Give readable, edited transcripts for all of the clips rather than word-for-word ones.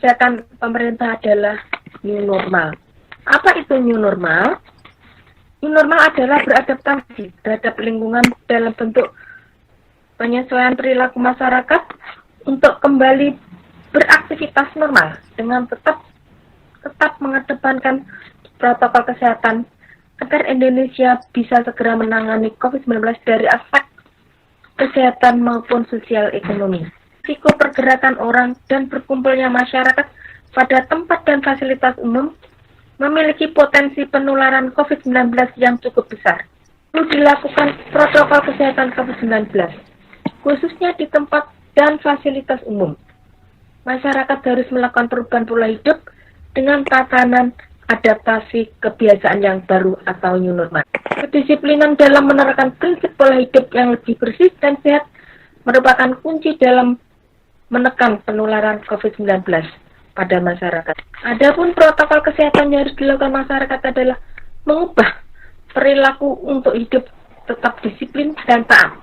kebijakan pemerintah adalah new normal. Apa itu new normal? New normal adalah beradaptasi terhadap lingkungan dalam bentuk penyesuaian perilaku masyarakat untuk kembali beraktivitas normal dengan tetap mengedepankan protokol kesehatan agar Indonesia bisa segera menangani COVID-19 dari aspek kesehatan maupun sosial ekonomi. Risiko pergerakan orang dan berkumpulnya masyarakat pada tempat dan fasilitas umum memiliki potensi penularan COVID-19 yang cukup besar. Perlu dilakukan protokol kesehatan COVID-19, khususnya di tempat dan fasilitas umum. Masyarakat harus melakukan perubahan pola hidup dengan tatanan adaptasi kebiasaan yang baru atau new normal. Kedisiplinan dalam menerapkan prinsip pola hidup yang lebih bersih dan sehat merupakan kunci dalam menekan penularan COVID-19 pada masyarakat. Adapun protokol kesehatan yang harus dilakukan masyarakat adalah mengubah perilaku untuk hidup tetap disiplin dan taat.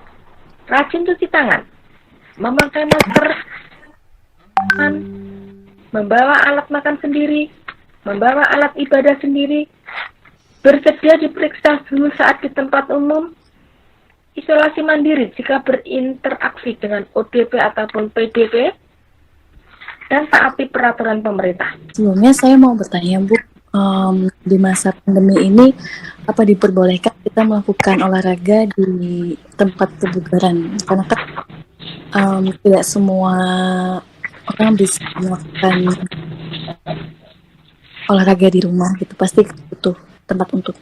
Rajin cuci tangan, memakai masker, membawa alat makan sendiri, membawa alat ibadah sendiri, bersedia diperiksa dulu saat di tempat umum, isolasi mandiri jika berinteraksi dengan ODP ataupun PDP, dan taati peraturan pemerintah. Sebelumnya saya mau bertanya, Bu, di masa pandemi ini apa diperbolehkan kita melakukan olahraga di tempat kebugaran? Karena kan tidak semua orang bisa melakukan olahraga di rumah gitu, pasti butuh tempat untuk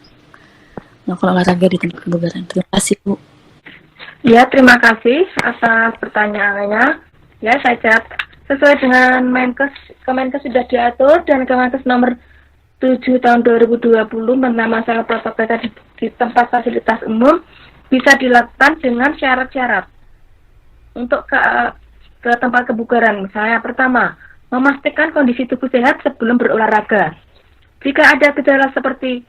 melakukan olahraga di tempat kebugaran. Terima kasih, Bu. Ya, terima kasih atas pertanyaannya. Ya, saya jawab sesuai dengan Kemenkes sudah diatur dan Kemenkes nomor 7 tahun 2020 tentang masalah protokol di tempat fasilitas umum bisa dilakukan dengan syarat-syarat untuk ke tempat kebugaran. Misalnya pertama, memastikan kondisi tubuh sehat sebelum berolahraga. Jika ada gejala seperti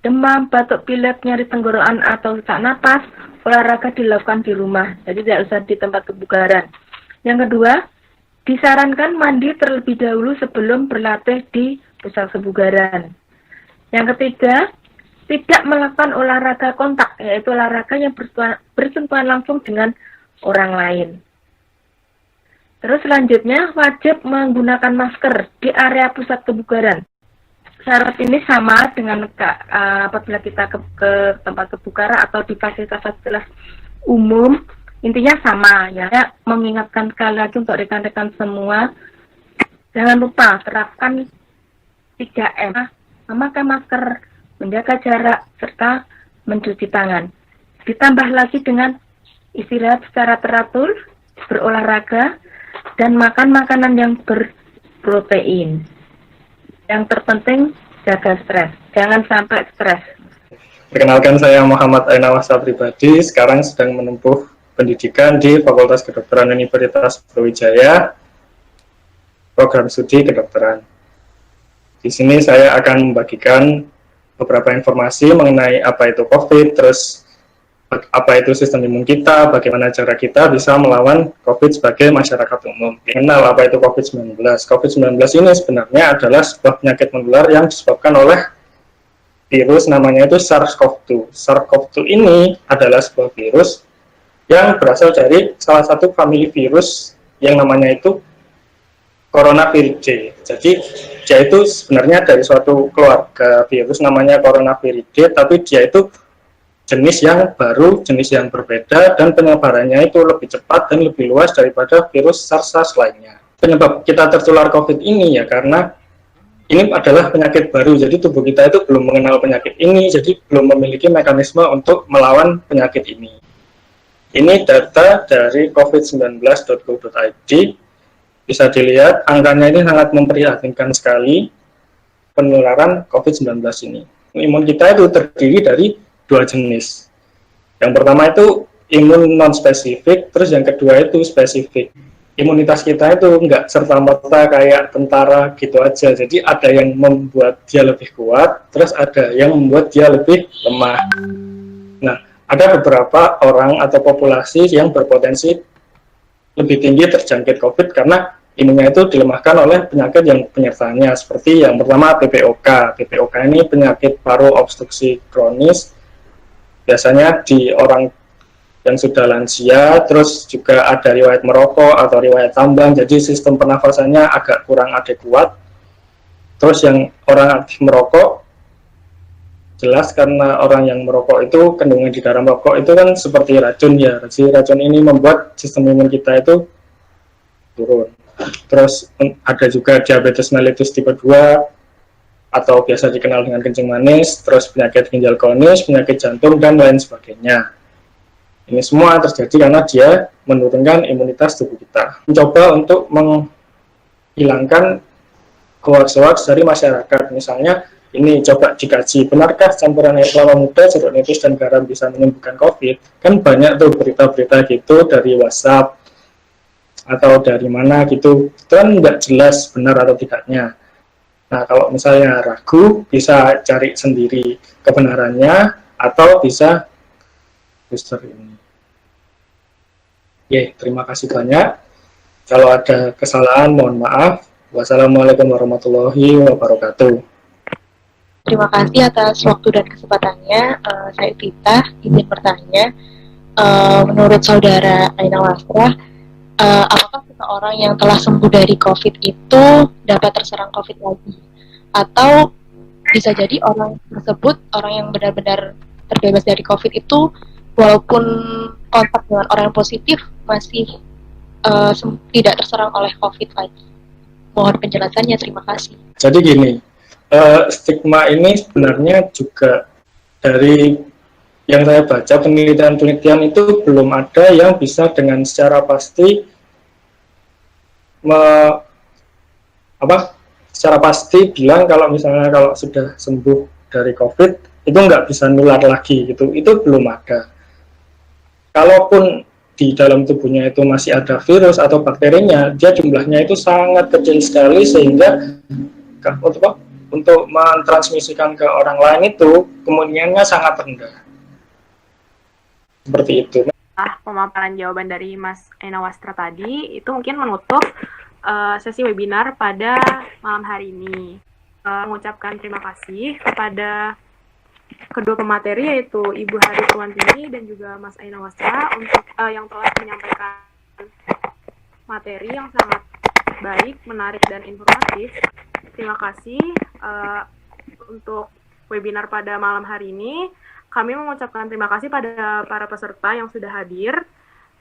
demam, batuk pilek, nyeri tenggorokan atau sesak napas, olahraga dilakukan di rumah, jadi tidak usah di tempat kebugaran. Yang kedua, disarankan mandi terlebih dahulu sebelum berlatih di pusat kebugaran. Yang ketiga, tidak melakukan olahraga kontak, yaitu olahraga yang bersentuhan langsung dengan orang lain. Terus selanjutnya, wajib menggunakan masker di area pusat kebugaran. Syarat ini sama dengan apabila kita ke tempat kebugaran atau di fasilitas-fasilitas umum, intinya sama ya. Mengingatkan sekali lagi untuk rekan-rekan semua, jangan lupa terapkan 3M, memakai masker, menjaga jarak, serta mencuci tangan. Ditambah lagi dengan istirahat secara teratur, berolahraga, dan makan makanan yang berprotein. Yang terpenting, jaga stres. Jangan sampai stres. Perkenalkan, saya Muhammad Ainawasa pribadi, sekarang sedang menempuh pendidikan di Fakultas Kedokteran Universitas Brawijaya, program studi kedokteran. Di sini saya akan membagikan beberapa informasi mengenai apa itu COVID, terus apa itu sistem imun kita, bagaimana cara kita bisa melawan COVID sebagai masyarakat umum. Kenal apa itu COVID-19. COVID-19 ini sebenarnya adalah sebuah penyakit menular yang disebabkan oleh virus namanya itu SARS-CoV-2. SARS-CoV-2 ini adalah sebuah virus yang berasal dari salah satu famili virus yang namanya itu Coronaviridae. Jadi dia itu sebenarnya dari suatu keluarga virus namanya Coronaviridae, tapi dia itu jenis yang baru, jenis yang berbeda, dan penyebarannya itu lebih cepat dan lebih luas daripada virus SARS lainnya. Penyebab kita tertular COVID ini ya karena ini adalah penyakit baru, jadi tubuh kita itu belum mengenal penyakit ini, jadi belum memiliki mekanisme untuk melawan penyakit ini. Ini data dari covid19.go.id, bisa dilihat angkanya ini sangat memprihatinkan sekali penularan COVID-19 ini. Imun kita itu terdiri dari dua jenis. Yang pertama itu imun non-spesifik, terus yang kedua itu spesifik. Imunitas kita itu enggak serta-merta kayak tentara gitu aja. Jadi ada yang membuat dia lebih kuat, terus ada yang membuat dia lebih lemah. Nah, ada beberapa orang atau populasi yang berpotensi lebih tinggi terjangkit COVID karena imunnya itu dilemahkan oleh penyakit yang penyertanya, seperti yang pertama PPOK. PPOK ini penyakit paru obstruksi kronis, biasanya di orang yang sudah lansia, terus juga ada riwayat merokok atau riwayat tambang, jadi sistem pernafasannya agak kurang adekuat. Terus yang orang aktif merokok, jelas karena orang yang merokok itu kandungan di dalam rokok itu kan seperti racun ya, jadi racun ini membuat sistem imun kita itu turun. Terus ada juga diabetes mellitus tipe 2 atau biasa dikenal dengan kencing manis, terus penyakit ginjal kronis, penyakit jantung, dan lain sebagainya. Ini semua terjadi karena dia menurunkan imunitas tubuh kita. Mencoba untuk menghilangkan hoax-hoax dari masyarakat. Misalnya, ini coba dikaji, benarkah campuran air kelapa muda, jeruk nipis, dan garam bisa menyembuhkan COVID? Kan banyak tuh berita-berita gitu dari WhatsApp atau dari mana gitu. Itu kan nggak jelas benar atau tidaknya. Nah, kalau misalnya ragu, bisa cari sendiri kebenarannya atau bisa booster ini. Terima kasih banyak. Kalau ada kesalahan, mohon maaf. Wassalamualaikum warahmatullahi wabarakatuh. Terima kasih atas waktu dan kesempatannya. Saya Vita, izin bertanya. Menurut saudara Aina Wasra, apakah seseorang yang telah sembuh dari COVID itu dapat terserang COVID lagi? Atau bisa jadi orang tersebut, orang yang benar-benar terbebas dari COVID itu, walaupun kontak dengan orang yang positif, masih tidak terserang oleh COVID lagi? Mohon penjelasannya, terima kasih. Jadi gini, stigma ini sebenarnya juga dari yang saya baca, penelitian-penelitian itu belum ada yang bisa dengan secara pasti secara pasti bilang kalau misalnya kalau sudah sembuh dari COVID itu nggak bisa nular lagi gitu. Itu belum ada. Kalaupun di dalam tubuhnya itu masih ada virus atau bakterinya, dia jumlahnya itu sangat kecil sekali sehingga untuk mentransmisikan ke orang lain itu kemungkinannya sangat rendah. Seperti itu. Pemaparan jawaban dari Mas Aina Wastra tadi itu mungkin menutup sesi webinar pada malam hari ini. Mengucapkan terima kasih kepada kedua pemateri, yaitu Ibu Hari Purwantini dan juga Mas Aina Wastra untuk yang telah menyampaikan materi yang sangat baik, menarik, dan informatif. Terima kasih untuk webinar pada malam hari ini. Kami mengucapkan terima kasih pada para peserta yang sudah hadir,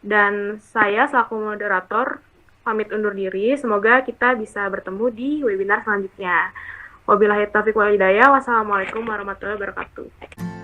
dan saya selaku moderator pamit undur diri. Semoga kita bisa bertemu di webinar selanjutnya. Wabillahi taufiq wal hidayah. Wassalamualaikum warahmatullahi wabarakatuh.